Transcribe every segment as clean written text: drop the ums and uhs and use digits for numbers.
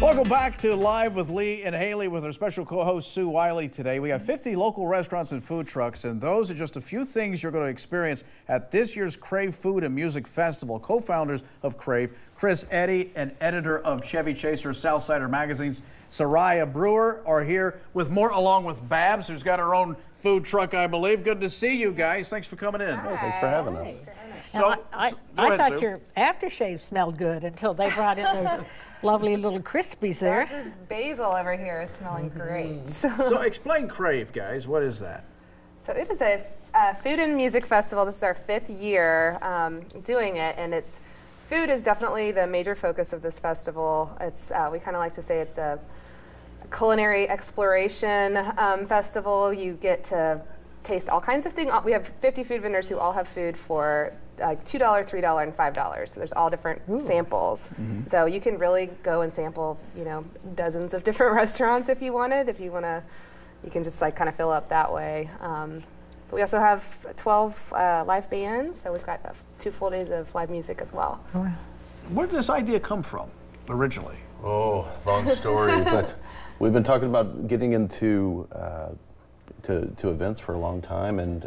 Welcome back to Live with Lee and Hayley with our special co-host Sue Wiley today. We have 50 local restaurants and food trucks, and those are just a few things you're going to experience at this year's Crave Food and Music Festival. Co-founders of Crave, Chris Eddy and editor of Chevy Chaser, Southsider magazines, Soraya Brewer, are here with more, along with Babs, who's got her own food truck, I believe. Good to see you guys. Thanks for coming in. Hi. Thanks for having us. So, I thought your aftershave smelled good until they brought in those lovely little crispies there. This basil over here is smelling great. So explain Crave, guys. What is that? So it is a food and music festival. This is our 5th year doing it, and food is definitely the major focus of this festival. It's we kind of like to say it's a culinary exploration festival. You get to taste all kinds of things. We have 50 food vendors who all have food for $2, $3, and $5. So there's all different samples. Mm-hmm. So you can really go and sample, dozens of different restaurants if you wanted. If you want to, you can just kind of fill up that way. But we also have 12 live bands. So we've got 2 full days of live music as well. Oh, wow. Where did this idea come from originally? Oh, long story. But we've been talking about getting into to events for a long time, and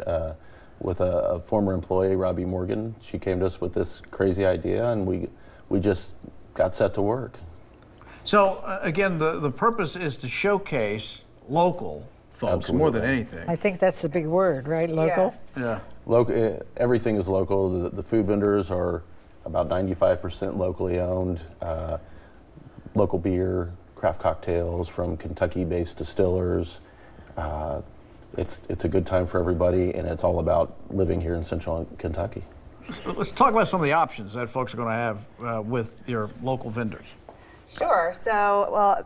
with a former employee, Robbie Morgan, she came to us with this crazy idea, and we just got set to work. So again, the purpose is to showcase local folks. Absolutely. More than anything. I think that's the big word, right? Local. Yes. Yeah. Local. Everything is local. The food vendors are about 95% locally owned. Local beer, craft cocktails from Kentucky-based distillers. It's a good time for everybody, and it's all about living here in Central Kentucky. Let's talk about some of the options that folks are going to have with your local vendors. Sure. So,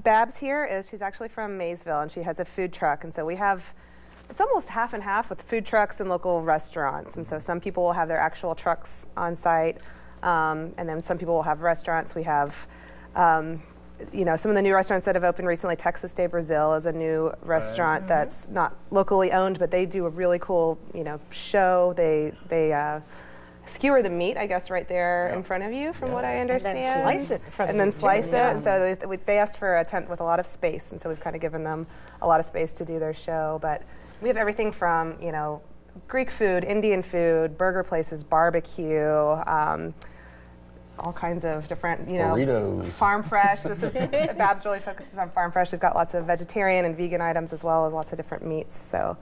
Babs here she's actually from Maysville, and she has a food truck, and so it's almost half and half with food trucks and local restaurants. And so some people will have their actual trucks on site, and then some people will have restaurants. We have some of the new restaurants that have opened recently. Texas de Brazil is a new restaurant that's not locally owned, but they do a really cool, show. They skewer the meat, I guess, right there in front of you, from what I understand. And then slice it in front of you. And then slice it. And so they asked for a tent with a lot of space, and so we've kind of given them a lot of space to do their show. But we have everything from, Greek food, Indian food, burger places, barbecue, all kinds of different, burritos. Farm fresh. Babs really focuses on farm fresh. We've got lots of vegetarian and vegan items, as well as lots of different meats. So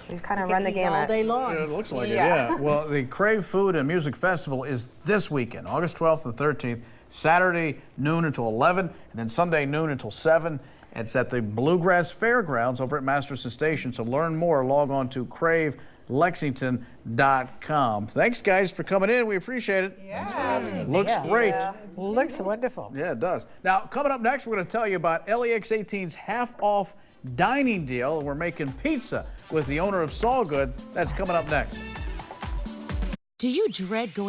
we've kind of run the gamut all day long. Yeah, it looks like it. Yeah. Well, the Crave Food and Music Festival is this weekend, August 12th and 13th, Saturday noon until 11, and then Sunday noon until 7. It's at the Bluegrass Fairgrounds over at Masterson Station. So learn more. Log on to cravelexington.com. Thanks, guys, for coming in. We appreciate it. Yeah. Looks great. Yeah. Looks wonderful. Yeah, it does. Now, coming up next, we're going to tell you about LEX 18's half-off dining deal. We're making pizza with the owner of Saw Good. That's coming up next. Do you dread going